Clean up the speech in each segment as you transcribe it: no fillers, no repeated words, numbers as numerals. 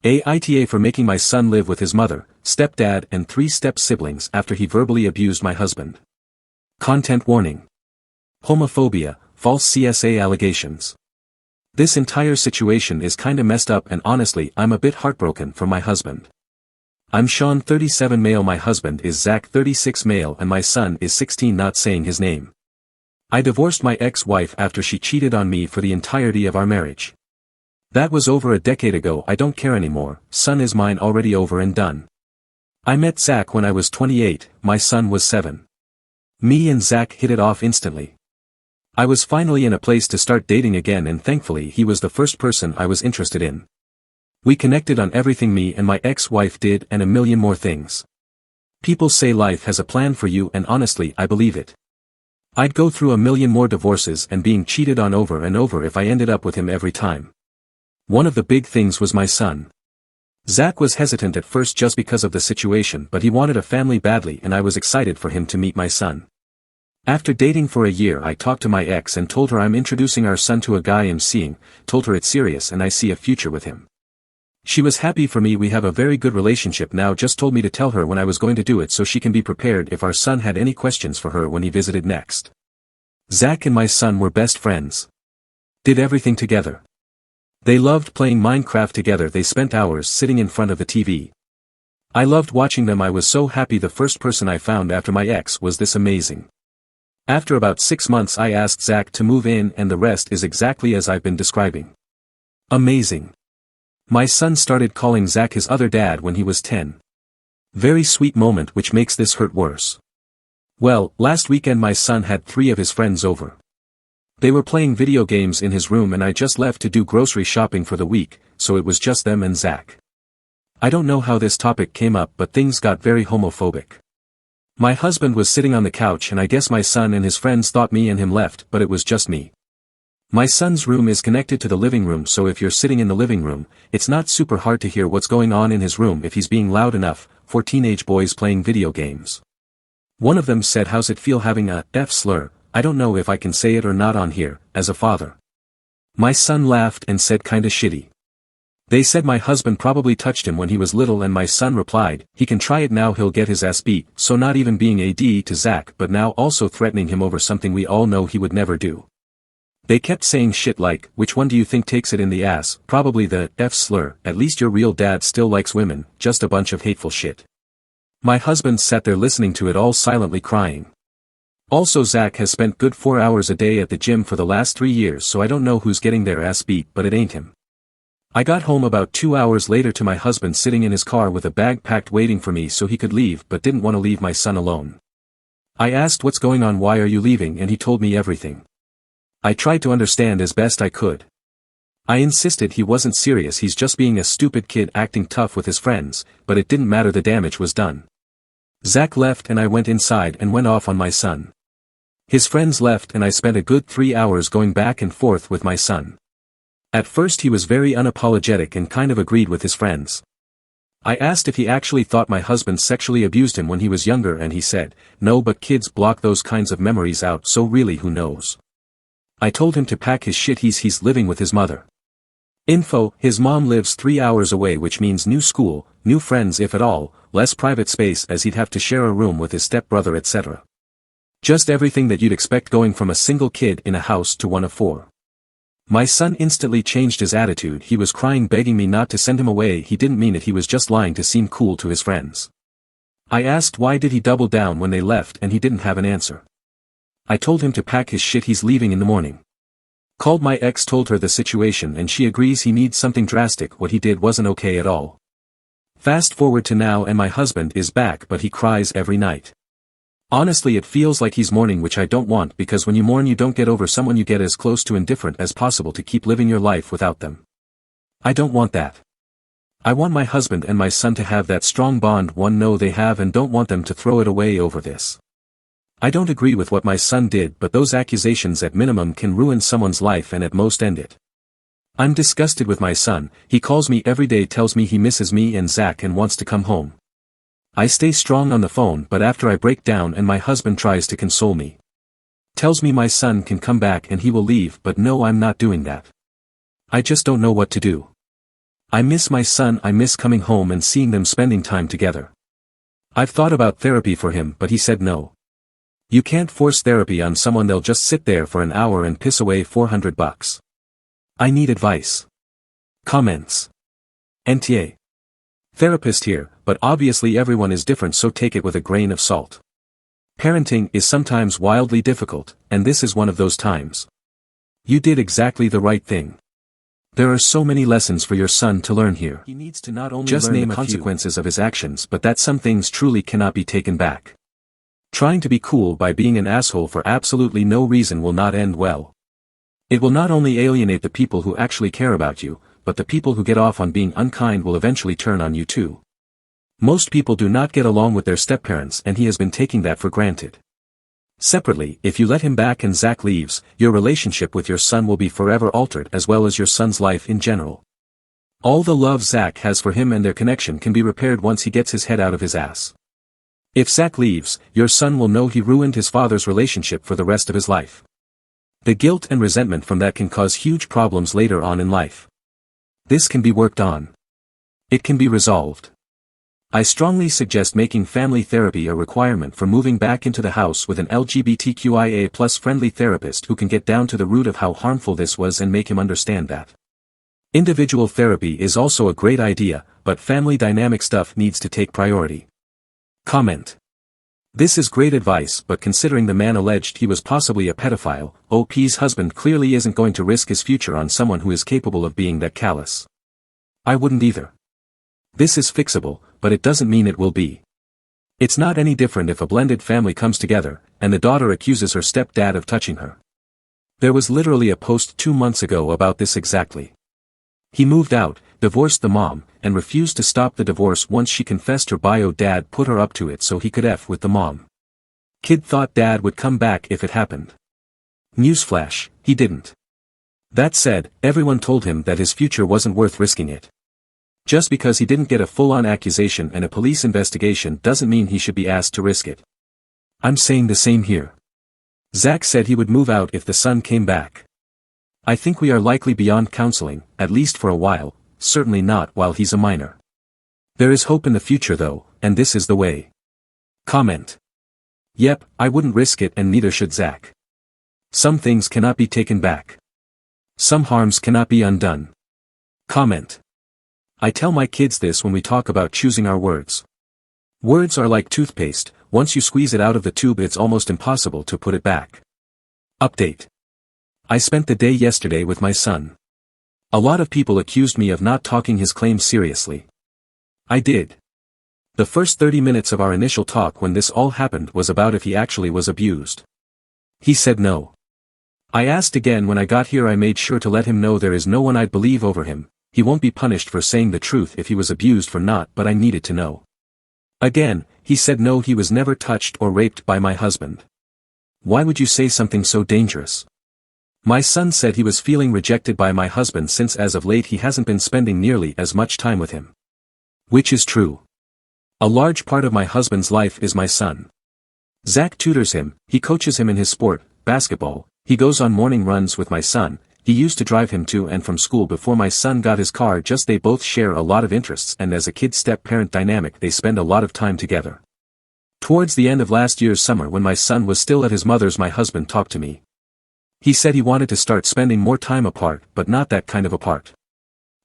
AITA for making my son live with his mother, stepdad and 3 step-siblings after he verbally abused my husband. Content warning. Homophobia, false CSA allegations. This entire situation is kinda messed up and honestly I'm a bit heartbroken for my husband. I'm Sean 37 male, my husband is Zach 36 male and my son is 16 not saying his name. I divorced my ex-wife after she cheated on me for the entirety of our marriage. That was over a decade ago. I don't care anymore, son is mine already over and done. I met Zach when I was 28, my son was 7. Me and Zach hit it off instantly. I was finally in a place to start dating again and thankfully he was the first person I was interested in. We connected on everything me and my ex-wife did and a million more things. People say life has a plan for you and honestly I believe it. I'd go through a million more divorces and being cheated on over and over if I ended up with him every time. One of the big things was my son. Zach was hesitant at first just because of the situation but he wanted a family badly and I was excited for him to meet my son. After dating for a year I talked to my ex and told her I'm introducing our son to a guy I'm seeing, told her it's serious and I see a future with him. She was happy for me, we have a very good relationship now, just told me to tell her when I was going to do it so she can be prepared if our son had any questions for her when he visited next. Zach and my son were best friends. Did everything together. They loved playing Minecraft together, they spent hours sitting in front of the TV. I loved watching them, I was so happy. The first person I found after my ex was this amazing. After about 6 months I asked Zach to move in and the rest is exactly as I've been describing. Amazing. My son started calling Zach his other dad when he was 10. Very sweet moment, which makes this hurt worse. Well, last weekend my son had 3 of his friends over. They were playing video games in his room and I just left to do grocery shopping for the week, so it was just them and Zach. I don't know how this topic came up but things got very homophobic. My husband was sitting on the couch and I guess my son and his friends thought me and him left, but it was just me. My son's room is connected to the living room, so if you're sitting in the living room, it's not super hard to hear what's going on in his room if he's being loud enough. 4 teenage boys playing video games. One of them said, "How's it feel having a F slur?" I don't know if I can say it or not on here, as a father. My son laughed and said kinda shitty. They said my husband probably touched him when he was little and my son replied, "He can try it now, he'll get his ass beat," so not even being AD to Zach but now also threatening him over something we all know he would never do. They kept saying shit like, "Which one do you think takes it in the ass?" Probably the F slur, "At least your real dad still likes women," just a bunch of hateful shit. My husband sat there listening to it all silently crying. Also Zach has spent good 4 hours a day at the gym for the last 3 years, so I don't know who's getting their ass beat but it ain't him. I got home about 2 hours later to my husband sitting in his car with a bag packed waiting for me so he could leave but didn't want to leave my son alone. I asked what's going on, why are you leaving, and he told me everything. I tried to understand as best I could. I insisted he wasn't serious, he's just being a stupid kid acting tough with his friends, but it didn't matter, the damage was done. Zach left and I went inside and went off on my son. His friends left and I spent a good 3 hours going back and forth with my son. At first he was very unapologetic and kind of agreed with his friends. I asked if he actually thought my husband sexually abused him when he was younger and he said, "No, but kids block those kinds of memories out, so really who knows." I told him to pack his shit, he's living with his mother. Info, his mom lives 3 hours away, which means new school, new friends if at all, less private space as he'd have to share a room with his stepbrother, etc. Just everything that you'd expect going from a single kid in a house to one of 4. My son instantly changed his attitude, he was crying begging me not to send him away, he didn't mean it, he was just lying to seem cool to his friends. I asked why did he double down when they left and he didn't have an answer. I told him to pack his shit, he's leaving in the morning. Called my ex, told her the situation and she agrees he needs something drastic, what he did wasn't okay at all. Fast forward to now and my husband is back but he cries every night. Honestly it feels like he's mourning, which I don't want, because when you mourn you don't get over someone, you get as close to indifferent as possible to keep living your life without them. I don't want that. I want my husband and my son to have that strong bond one know they have and don't want them to throw it away over this. I don't agree with what my son did, but those accusations at minimum can ruin someone's life and at most end it. I'm disgusted with my son, he calls me every day, tells me he misses me and Zach and wants to come home. I stay strong on the phone but after I break down and my husband tries to console me. Tells me my son can come back and he will leave, but no, I'm not doing that. I just don't know what to do. I miss my son, I miss coming home and seeing them spending time together. I've thought about therapy for him but he said no. You can't force therapy on someone, they'll just sit there for an hour and piss away $400. I need advice. Comments. NTA. Therapist here, but obviously everyone is different, so take it with a grain of salt. Parenting is sometimes wildly difficult, and this is one of those times. You did exactly the right thing. There are so many lessons for your son to learn here. He needs to not only just name the consequences of his actions, but that some things truly cannot be taken back. Trying to be cool by being an asshole for absolutely no reason will not end well. It will not only alienate the people who actually care about you, but the people who get off on being unkind will eventually turn on you too. Most people do not get along with their stepparents, and he has been taking that for granted. Separately, if you let him back and Zach leaves, your relationship with your son will be forever altered, as well as your son's life in general. All the love Zach has for him and their connection can be repaired once he gets his head out of his ass. If Zach leaves, your son will know he ruined his father's relationship for the rest of his life. The guilt and resentment from that can cause huge problems later on in life. This can be worked on. It can be resolved. I strongly suggest making family therapy a requirement for moving back into the house with an LGBTQIA+ friendly therapist who can get down to the root of how harmful this was and make him understand that. Individual therapy is also a great idea, but family dynamic stuff needs to take priority. Comment. This is great advice, but considering the man alleged he was possibly a pedophile, OP's husband clearly isn't going to risk his future on someone who is capable of being that callous. I wouldn't either. This is fixable, but it doesn't mean it will be. It's not any different if a blended family comes together, and the daughter accuses her stepdad of touching her. There was literally a post 2 months ago about this exactly. He moved out, divorced the mom, and refused to stop the divorce once she confessed her bio dad put her up to it so he could F with the mom. Kid thought dad would come back if it happened. Newsflash, he didn't. That said, everyone told him that his future wasn't worth risking it. Just because he didn't get a full-on accusation and a police investigation doesn't mean he should be asked to risk it. I'm saying the same here. Zach said he would move out if the son came back. I think we are likely beyond counseling, at least for a while, certainly not while he's a minor. There is hope in the future though, and this is the way. Comment. Yep, I wouldn't risk it and neither should Zach. Some things cannot be taken back. Some harms cannot be undone. Comment. I tell my kids this when we talk about choosing our words. Words are like toothpaste, once you squeeze it out of the tube it's almost impossible to put it back. Update. I spent the day yesterday with my son. A lot of people accused me of not taking his claims seriously. I did. The first 30 minutes of our initial talk when this all happened was about if he actually was abused. He said no. I asked again when I got here. I made sure to let him know there is no one I'd believe over him. He won't be punished for saying the truth if he was abused for not, but I needed to know. Again, he said no, he was never touched or raped by my husband. Why would you say something so dangerous? My son said he was feeling rejected by my husband since as of late he hasn't been spending nearly as much time with him. Which is true. A large part of my husband's life is my son. Zach tutors him, he coaches him in his sport, basketball, he goes on morning runs with my son, he used to drive him to and from school before my son got his car. Just they both share a lot of interests, and as a kid step-parent dynamic they spend a lot of time together. Towards the end of last year's summer when my son was still at his mother's, my husband talked to me. He said he wanted to start spending more time apart, but not that kind of apart.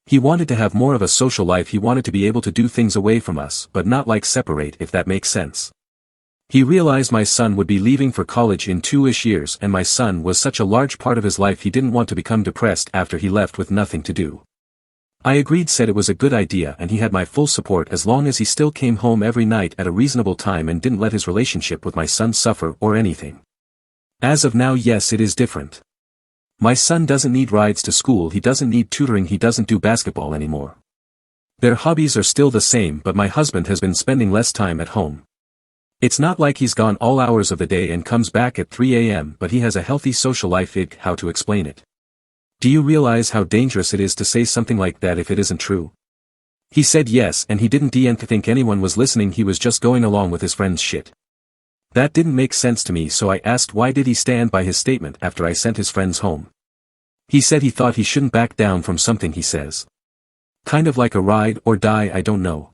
He wanted to have more of a social life, he wanted to be able to do things away from us, but not like separate, if that makes sense. He realized my son would be leaving for college in 2-ish years, and my son was such a large part of his life he didn't want to become depressed after he left with nothing to do. I agreed, said it was a good idea, and he had my full support as long as he still came home every night at a reasonable time and didn't let his relationship with my son suffer or anything. As of now, yes, it is different. My son doesn't need rides to school, he doesn't need tutoring, he doesn't do basketball anymore. Their hobbies are still the same, but my husband has been spending less time at home. It's not like he's gone all hours of the day and comes back at 3 a.m., but he has a healthy social life. How to explain it? Do you realize how dangerous it is to say something like that if it isn't true? He said yes, and he didn't think anyone was listening, he was just going along with his friend's shit. That didn't make sense to me, so I asked why did he stand by his statement after I sent his friends home. He said he thought he shouldn't back down from something he says. Kind of like a ride or die, I don't know.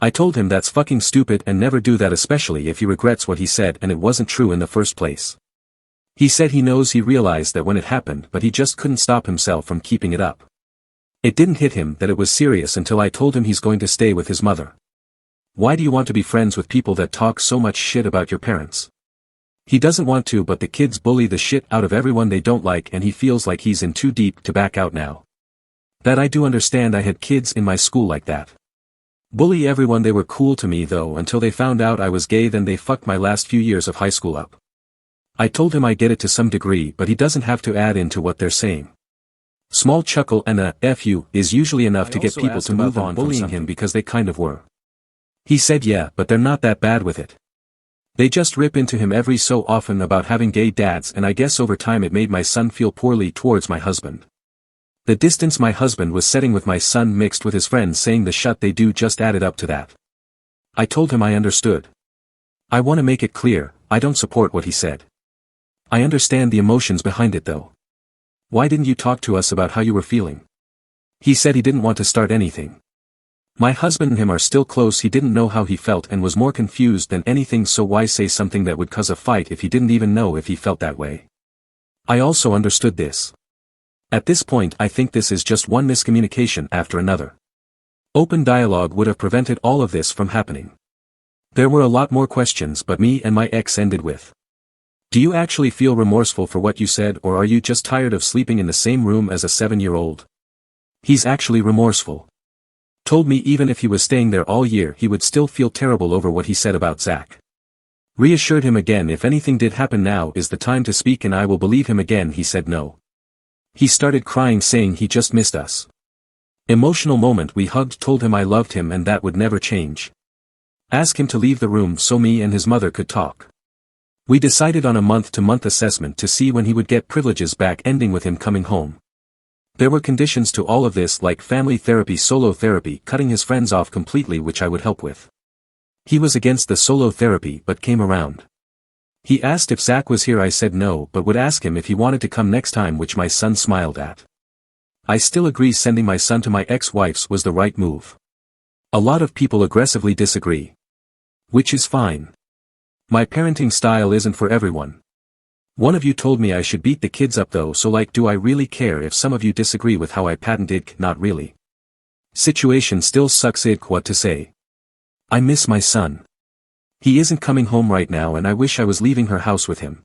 I told him that's fucking stupid and never do that, especially if he regrets what he said and it wasn't true in the first place. He said he knows he realized that when it happened, but he just couldn't stop himself from keeping it up. It didn't hit him that it was serious until I told him he's going to stay with his mother. Why do you want to be friends with people that talk so much shit about your parents? He doesn't want to, but the kids bully the shit out of everyone they don't like and he feels like he's in too deep to back out now. That I do understand. I had kids in my school like that. Bully everyone. They were cool to me though until they found out I was gay, then they fucked my last few years of high school up. I told him I get it to some degree, but he doesn't have to add into what they're saying. Small chuckle and a "F you" is usually enough to get people to move on from bullying him because they kind of were. He said yeah, but they're not that bad with it. They just rip into him every so often about having gay dads, and I guess over time it made my son feel poorly towards my husband. The distance my husband was setting with my son mixed with his friends saying the shit they do just added up to that. I told him I understood. I want to make it clear, I don't support what he said. I understand the emotions behind it though. Why didn't you talk to us about how you were feeling? He said he didn't want to start anything. My husband and him are still close. He didn't know how he felt and was more confused than anything, so why say something that would cause a fight if he didn't even know if he felt that way? I also understood this. At this point I think this is just one miscommunication after another. Open dialogue would have prevented all of this from happening. There were a lot more questions, but me and my ex ended with, "Do you actually feel remorseful for what you said, or are you just tired of sleeping in the same room as a 7-year-old? He's actually remorseful. Told me even if he was staying there all year he would still feel terrible over what he said about Zach. Reassured him again if anything did happen now is the time to speak and I will believe him again. He said no. He started crying saying he just missed us. Emotional moment. We hugged, told him I loved him and that would never change. Ask him to leave the room so me and his mother could talk. We decided on a month-to-month assessment to see when he would get privileges back, ending with him coming home. There were conditions to all of this like family therapy, solo therapy, cutting his friends off completely, which I would help with. He was against the solo therapy but came around. He asked if Zach was here. I said no, but would ask him if he wanted to come next time, which my son smiled at. I still agree sending my son to my ex-wife's was the right move. A lot of people aggressively disagree. Which is fine. My parenting style isn't for everyone. One of you told me I should beat the kids up though, so like, do I really care if some of you disagree with how I parented? Not really. Situation still sucks. What to say? I miss my son. He isn't coming home right now and I wish I was leaving her house with him.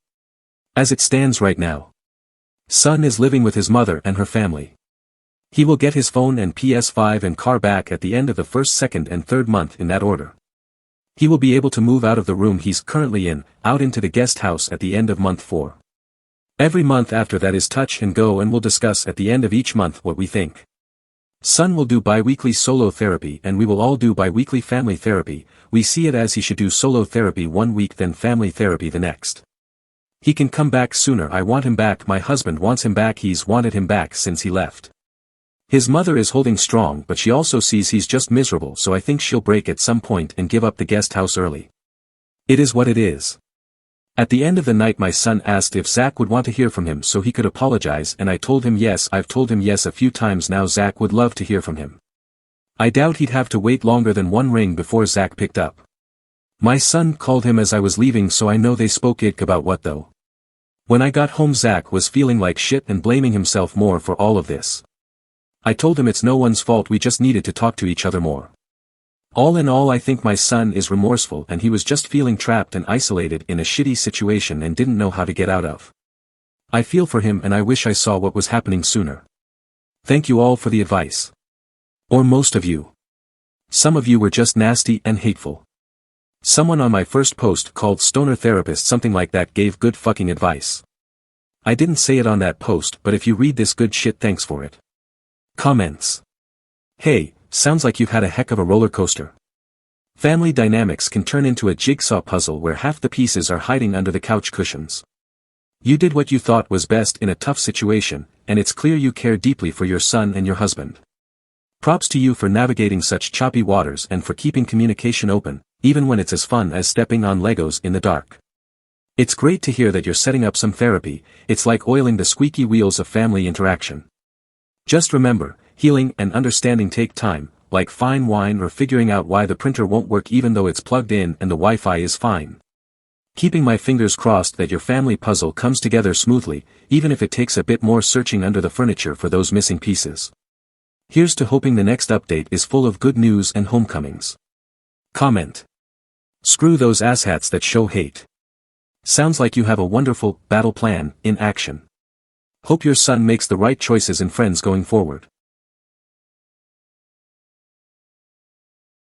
As it stands right now, son is living with his mother and her family. He will get his phone and PS5 and car back at the end of the first, second and third month, in that order. He will be able to move out of the room he's currently in, out into the guest house at the end of month 4. Every month after that is touch and go, and we'll discuss at the end of each month what we think. Son will do bi-weekly solo therapy and we will all do bi-weekly family therapy. We see it as he should do solo therapy 1 week then family therapy the next. He can come back sooner. I want him back. My husband wants him back. He's wanted him back since he left. His mother is holding strong, but she also sees he's just miserable, so I think she'll break at some point and give up the guest house early. It is what it is. At the end of the night my son asked if Zach would want to hear from him so he could apologize, and I told him yes. I've told him yes a few times now. Zach would love to hear from him. I doubt he'd have to wait longer than 1 ring before Zach picked up. My son called him as I was leaving, so I know they spoke about what though. When I got home Zach was feeling like shit and blaming himself more for all of this. I told him it's no one's fault, we just needed to talk to each other more. All in all I think my son is remorseful and he was just feeling trapped and isolated in a shitty situation and didn't know how to get out of. I feel for him and I wish I saw what was happening sooner. Thank you all for the advice. Or most of you. Some of you were just nasty and hateful. Someone on my first post called Stoner Therapist something like that gave good fucking advice. I didn't say it on that post, but if you read this good shit, thanks for it. Comments. Hey, sounds like you've had a heck of a roller coaster. Family dynamics can turn into a jigsaw puzzle where half the pieces are hiding under the couch cushions. You did what you thought was best in a tough situation, and it's clear you care deeply for your son and your husband. Props to you for navigating such choppy waters and for keeping communication open, even when it's as fun as stepping on Legos in the dark. It's great to hear that you're setting up some therapy. It's like oiling the squeaky wheels of family interaction. Just remember, Healing and understanding take time, like fine wine or figuring out why the printer won't work even though it's plugged in and the Wi-Fi is fine. Keeping my fingers crossed that your family puzzle comes together smoothly, even if it takes a bit more searching under the furniture for those missing pieces. Here's to hoping the next update is full of good news and homecomings. Comment. Screw those asshats that show hate. Sounds like you have a wonderful battle plan in action. Hope your son makes the right choices in friends going forward.